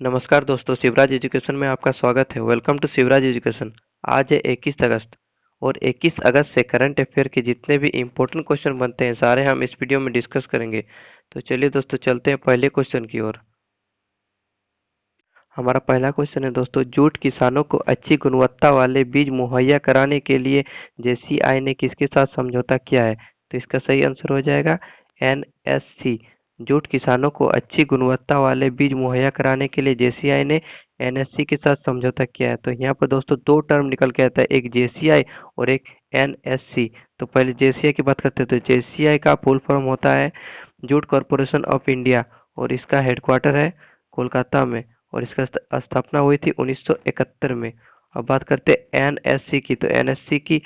नमस्कार दोस्तों, शिवराज एजुकेशन में आपका स्वागत है। Welcome to Shivraj education. आज है 21 अगस्त और 21 अगस्त से करंट अफेयर के जितने भी इम्पोर्टेंट क्वेश्चन बनते हैं सारे हम इस वीडियो में डिस्कस करेंगे। तो चलिए दोस्तों, चलते हैं पहले क्वेश्चन की ओर। हमारा पहला क्वेश्चन है दोस्तों, जूट किसानों को अच्छी गुणवत्ता वाले बीज मुहैया कराने के लिए जेसीआई ने किसके साथ समझौता किया है? तो इसका सही आंसर हो जाएगा एनएससी। जूट किसानों को अच्छी गुणवत्ता वाले बीज मुहैया कराने के लिए जेसीआई ने एनएससी के साथ समझौता किया है। तो यहाँ पर दोस्तों दो टर्म निकल के आता है, एक जेसीआई और एक एनएससी। तो पहले जेसीआई की बात करते हैं। तो जेसीआई का फुल फॉर्म होता है जूट कॉरपोरेशन ऑफ इंडिया और इसका हेडक्वार्टर है कोलकाता में और इसका स्थापना हुई थी 1971 में। अब बात करते हैं एनएससी की। तो एनएससी की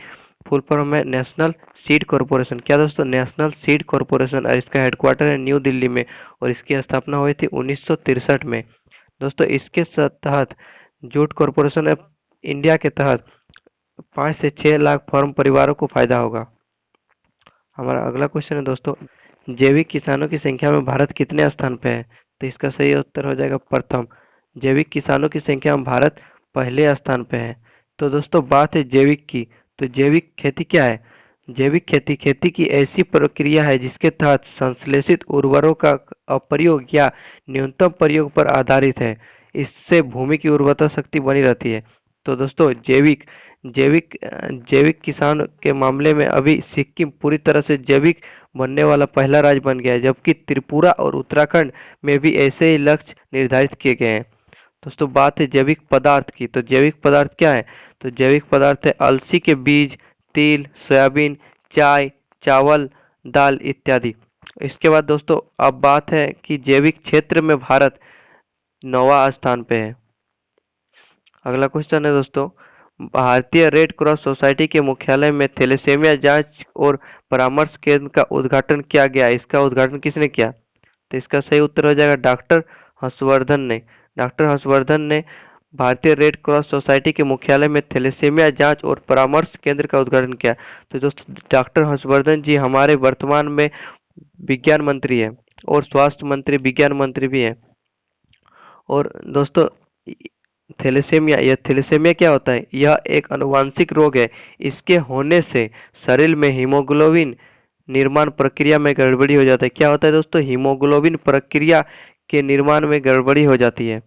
फुल फॉर्म है नेशनल सीड कॉरपोरेशन। क्या दोस्तों? नेशनल सीड कॉरपोरेशन और इसका हेडक्वार्टर है न्यू दिल्ली में और इसकी स्थापना हुई थी 1963 में। दोस्तों इसके तहत जूट कॉरपोरेशन ऑफ इंडिया के तहत 5 से 6 लाख फार्म परिवारों को फायदा होगा। हमारा अगला क्वेश्चन है दोस्तों, जैविक किसानों की संख्या में भारत कितने स्थान पे है? तो इसका सही उत्तर हो जाएगा प्रथम। जैविक किसानों की संख्या में भारत पहले स्थान पे है। तो दोस्तों बात है जैविक की। तो जैविक खेती क्या है? जैविक खेती खेती की ऐसी प्रक्रिया है जिसके तहत संश्लेषित उर्वरकों का अप्रयोग या न्यूनतम प्रयोग पर आधारित है। इससे भूमि की उर्वरता शक्ति बनी रहती है। तो दोस्तों जैविक जैविक जैविक किसान के मामले में अभी सिक्किम पूरी तरह से जैविक बनने वाला पहला राज्य बन गया है, जबकि त्रिपुरा और उत्तराखंड में भी ऐसे ही लक्ष्य निर्धारित किए गए हैं। दोस्तों बात है जैविक पदार्थ की। तो जैविक पदार्थ क्या है? तो जैविक पदार्थ है अलसी के बीज, तिल, सोयाबीन, चाय, चावल, दाल इत्यादि। इसके बाद दोस्तों अब बात है कि जैविक क्षेत्र में भारत 9वां स्थान पे है। अगला क्वेश्चन है दोस्तों, भारतीय रेड क्रॉस सोसाइटी के मुख्यालय में थैलेसेमिया जांच और परामर्श केंद्र का उद्घाटन किया गया। इसका उद्घाटन किसने किया? तो इसका सही उत्तर हो जाएगा डॉक्टर हर्षवर्धन ने। डॉक्टर हर्षवर्धन ने भारतीय रेड क्रॉस सोसाइटी के मुख्यालय में थैलेसेमिया जांच और परामर्श केंद्र का उद्घाटन किया। तो दोस्तों डॉक्टर हर्षवर्धन जी हमारे वर्तमान में विज्ञान मंत्री है और स्वास्थ्य मंत्री विज्ञान मंत्री भी है। और दोस्तों थैलेसेमिया, यह थैलेसेमिया क्या होता है? यह एक आनुवांशिक रोग है। इसके होने से शरीर में हीमोग्लोबिन निर्माण प्रक्रिया में गड़बड़ी हो जाता है। क्या होता है दोस्तों? हीमोग्लोबिन प्रक्रिया के निर्माण में गड़बड़ी हो जाती है।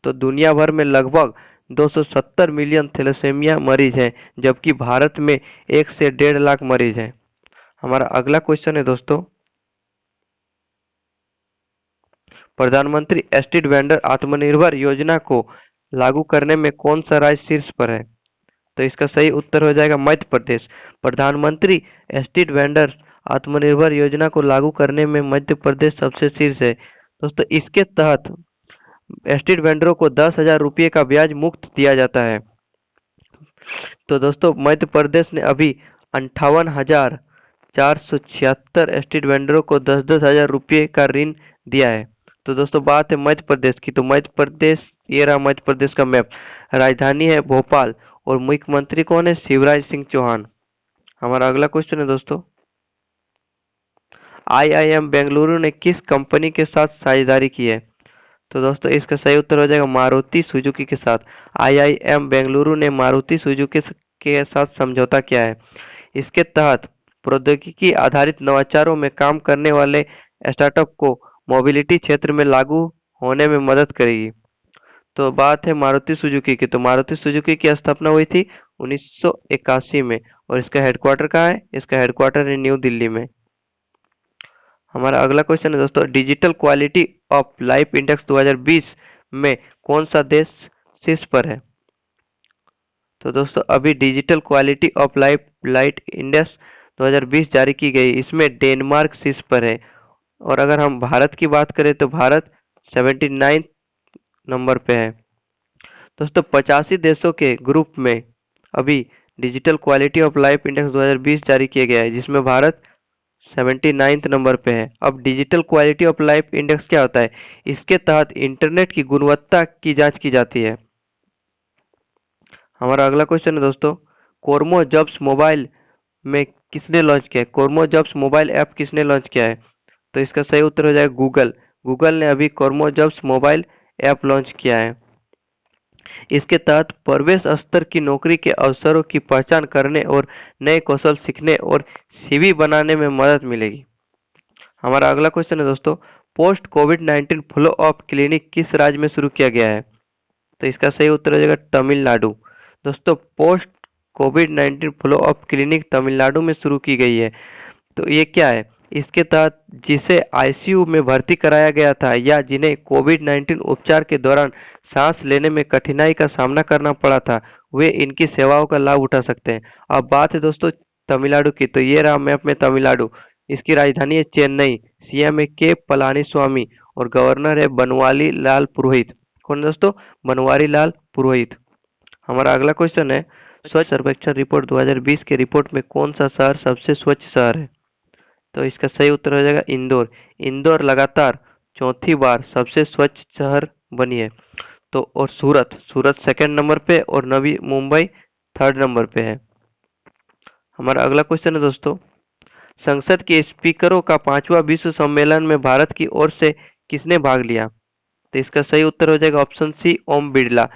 तो दुनिया भर में लगभग 270 मिलियन थैलेसेमिया मरीज हैं, जबकि भारत में 1 से 1.5 लाख मरीज हैं। हमारा अगला क्वेश्चन है दोस्तों, प्रधानमंत्री स्ट्रीट वेंडर आत्मनिर्भर योजना को लागू करने में कौन सा राज्य शीर्ष पर है? तो इसका सही उत्तर हो जाएगा मध्य प्रदेश। प्रधानमंत्री स्ट्रीट वेंडर आत्मनिर्भर योजना को लागू करने में मध्य प्रदेश सबसे शीर्ष है। दोस्तों इसके तहत स्ट्रीट वेंडरों को 10,000 रुपये का ब्याज मुक्त दिया जाता है। तो दोस्तों मध्य प्रदेश ने अभी 58,476 स्ट्रीट वेंडरों को 10-10 हजार रुपये का ऋण दिया है। तो दोस्तों बात है मध्य प्रदेश की। तो मध्य प्रदेश, ये रहा मध्य प्रदेश का मैप। राजधानी है भोपाल और मुख्यमंत्री कौन है? शिवराज सिंह चौहान। हमारा अगला क्वेश्चन है दोस्तों, आईआईएम बेंगलुरु ने किस कंपनी के साथ साझेदारी की है? तो दोस्तों इसका सही उत्तर हो जाएगा मारुति सुजुकी के साथ। आईआईएम बेंगलुरु ने मारुति सुजुकी के साथ समझौता किया है। इसके तहत प्रौद्योगिकी आधारित नवाचारों में काम करने वाले स्टार्टअप को मोबिलिटी क्षेत्र में लागू होने में मदद करेगी। तो बात है मारुति सुजुकी की। तो मारुति सुजुकी की स्थापना हुई थी 1981 में और इसका हेडक्वार्टर कहाँ है? इसका हेडक्वार्टर है न्यू दिल्ली में। हमारा अगला क्वेश्चन है दोस्तों, digital quality of life index 2020 में कौन सा देश शीर्ष पर है? तो दोस्तों अभी digital quality of life light index 2020 जारी की गई। इसमें डेनमार्क शीर्ष पर है। और अगर हम भारत की बात करें तो भारत 79 नंबर पे है। दोस्तों 85 देशों के ग्रुप में अभी digital quality of life index 2020 जारी किया गया है, जिसमें भारत 79th नंबर पे है। अब digital quality of life index क्या होता है? इसके तहत इंटरनेट की गुणवत्ता की जांच की जाती है। हमारा अगला क्वेश्चन है दोस्तों, कोरमो जॉब्स मोबाइल में किसने लॉन्च किया है? कोरमो जॉब्स मोबाइल ऐप किसने लॉन्च किया है? तो इसका सही उत्तर हो जाएगा गूगल। गूगल ने अभी कोरमो जॉब्स मोबाइल ऐप लॉन्च किया है। इसके तहत प्रवेश स्तर की नौकरी के अवसरों की पहचान करने और नए कौशल सीखने और सीवी बनाने में मदद मिलेगी। हमारा अगला क्वेश्चन है दोस्तों, post Covid 19 flow up clinic किस राज्य में शुरू किया गया है? तो इसका सही उत्तर हो जाएगा तमिलनाडु। दोस्तों post Covid 19 flow up clinic Tamil Nadu में शुरू की गई है। तो ये क्या है? इसके तहत जिसे आईसीयू में भर्ती कराया गया था या जिन्हें कोविड 19 उपचार के दौरान सांस लेने में कठिनाई का सामना करना पड़ा था, वे इनकी सेवाओं का लाभ उठा सकते हैं। अब बात है दोस्तों तमिलनाडु की, तो ये रहा मैप में तमिलनाडु। इसकी राजधानी है चेन्नई, सीएम है के पलानीस्वामी और गवर्नर है बनवारी लाल पुरोहित। कौन दोस्तों? बनवारी लाल पुरोहित। हमारा अगला क्वेश्चन है, स्वच्छ सर्वेक्षण रिपोर्ट 2020 के रिपोर्ट में कौन सा शहर सबसे स्वच्छ शहर है? तो इसका सही उत्तर हो जाएगा इंदौर। इंदौर लगातार चौथी बार सबसे स्वच्छ शहर बनी है। तो और सूरत, सूरत सेकंड नंबर पे और नवी मुंबई थर्ड नंबर पे है। हमारा अगला क्वेश्चन है दोस्तों, संसद के स्पीकरों का 5वां विश्व सम्मेलन में भारत की ओर से किसने भाग लिया? तो इसका सही उत्तर हो जाएगा ऑप्शन सी, ओम बिरला।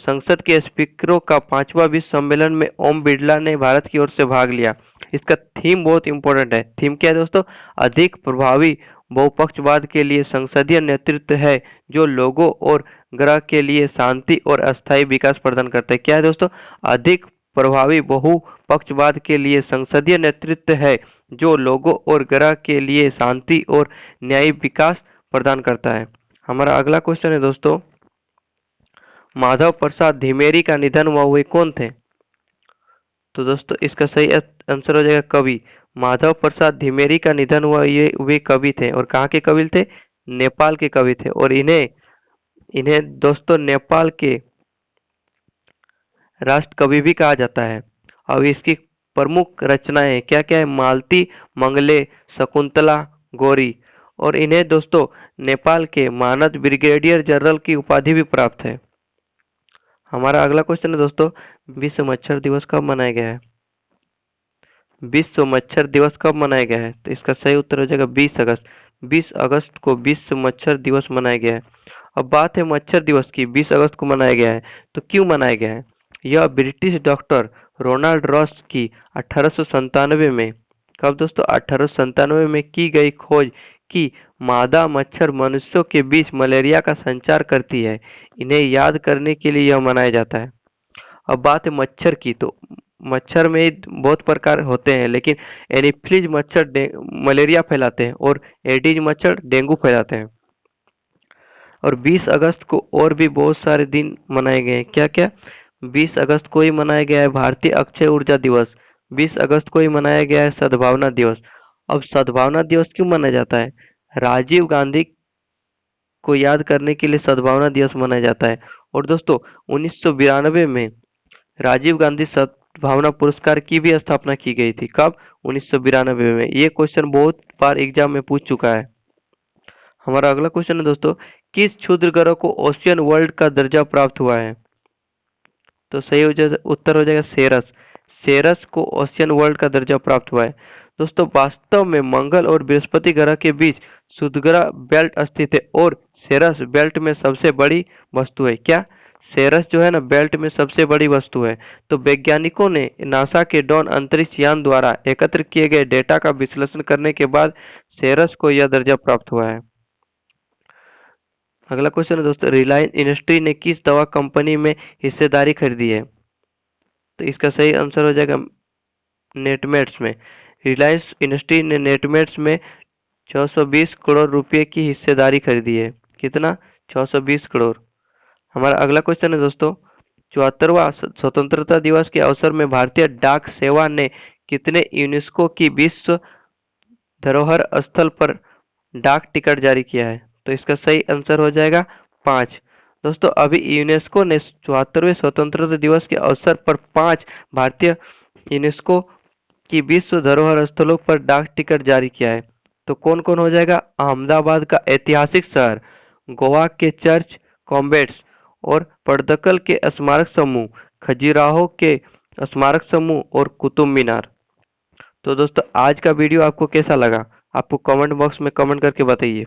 संसद के स्पीकरों का 5वां विश्व सम्मेलन में ओम बिरला ने भारत की ओर से भाग लिया। इसका थीम बहुत इंपॉर्टेंट है। थीम क्या है दोस्तों? अधिक प्रभावी बहुपक्षवाद के लिए संसदीय नेतृत्व है जो लोगों और ग्रह के लिए शांति और अस्थायी विकास प्रदान करता है। क्या है दोस्तों? अधिक प्रभावी बहुपक्षवाद के लिए संसदीय नेतृत्व है जो लोगों और ग्रह के लिए शांति और न्यायी विकास प्रदान करता है। हमारा अगला क्वेश्चन है दोस्तों, माधव प्रसाद धिमेरी का निधन हुआ, वे कौन थे? तो दोस्तों इसका सही आंसर हो जाएगा कवि। माधव प्रसाद धिमेरी का निधन हुआ, ये वे कवि थे। और कहाँ के कवि थे? नेपाल के कवि थे। और इन्हें इन्हें दोस्तों नेपाल के राष्ट्र कवि भी कहा जाता है। अब इसकी प्रमुख रचनाएं क्या क्या है? मालती, मंगले, शकुंतला, गौरी। और इन्हें दोस्तों नेपाल के मानद ब्रिगेडियर जनरल की उपाधि भी प्राप्त है। हमारा अगला क्वेश्चन है दोस्तों, विश्व मच्छर दिवस कब मनाया गया है? विश्व मच्छर दिवस कब मनाया गया है? तो इसका सही उत्तर हो जाएगा 20 अगस्त। 20 अगस्त को विश्व मच्छर दिवस मनाया गया है। अब बात है मच्छर दिवस की, 20 अगस्त को मनाया गया है, तो क्यों मनाया गया है? यह ब्रिटिश डॉक्टर रोनाल्ड रॉस की 1897 में, कब दोस्तों? 1897 में की गई खोज कि मादा मच्छर मनुष्यों के बीच मलेरिया का संचार करती है, इन्हें याद करने के लिए यह मनाया जाता है। अब बात है मच्छर की, तो मच्छर में बहुत प्रकार होते हैं, लेकिन एनीफिलीज मच्छर मलेरिया फैलाते हैं और एडिज मच्छर डेंगू फैलाते हैं। और 20 अगस्त को और भी बहुत सारे दिन मनाए गए हैं। क्या क्या? 20 अगस्त को ही मनाया गया है भारतीय अक्षय ऊर्जा दिवस। 20 अगस्त को ही मनाया गया है सद्भावना दिवस। अब सद्भावना दिवस क्यों मनाया जाता है? राजीव गांधी को याद करने के लिए सद्भावना दिवस मनाया जाता है। और दोस्तों 1992 में राजीव गांधी सद्भावना पुरस्कार की भी स्थापना की गई थी। कब? 1992 में। ये क्वेश्चन बहुत बार एग्जाम में पूछ चुका है। हमारा अगला क्वेश्चन है दोस्तों, किस क्षुद्र ग्रह को ओशियन वर्ल्ड का दर्जा प्राप्त हुआ है? तो सही उत्तर हो जाएगा सेरस। सेरस को ओशियन वर्ल्ड का दर्जा प्राप्त हुआ है। दोस्तों वास्तव में मंगल और बृहस्पति ग्रह के बीच क्षुद्रग्रह बेल्ट स्थित है और सेरस बेल्ट में सबसे बड़ी वस्तु है। क्या? सेरस जो है ना बेल्ट में सबसे बड़ी वस्तु है। तो वैज्ञानिकों ने नासा के डॉन अंतरिक्ष यान द्वारा एकत्र किए गए डेटा का विश्लेषण करने के बाद सेरस को यह दर्जा प्राप्त हुआ है। अगला क्वेश्चन है दोस्तों, रिलायंस इंडस्ट्री ने किस दवा कंपनी में हिस्सेदारी खरीदी है? तो इसका सही आंसर हो जाएगा नेटमेट्स में। रिलायंस इंडस्ट्री ने नेटमेट्स में 620 करोड़ रुपए की हिस्सेदारी खरीदी है। कितना? 620 करोड़। हमारा अगला क्वेश्चन है दोस्तों, 74वां स्वतंत्रता दिवस के अवसर में भारतीय डाक सेवा ने कितने यूनेस्को की विश्व धरोहर स्थल पर डाक टिकट जारी किया है? तो इसका सही आंसर हो जाएगा 5। दोस्तों अभी यूनेस्को ने 74वें स्वतंत्रता दिवस के अवसर पर 5 भारतीय यूनेस्को की विश्व धरोहर स्थलों पर डाक टिकट जारी किया है। तो कौन कौन हो जाएगा? अहमदाबाद का ऐतिहासिक शहर, गोवा के चर्च कॉम्बेट्स और पड़दकल के स्मारक समूह, खजुराहो के स्मारक समूह और कुतुब मीनार। तो दोस्तों आज का वीडियो आपको कैसा लगा? आपको कमेंट बॉक्स में कमेंट करके बताइए।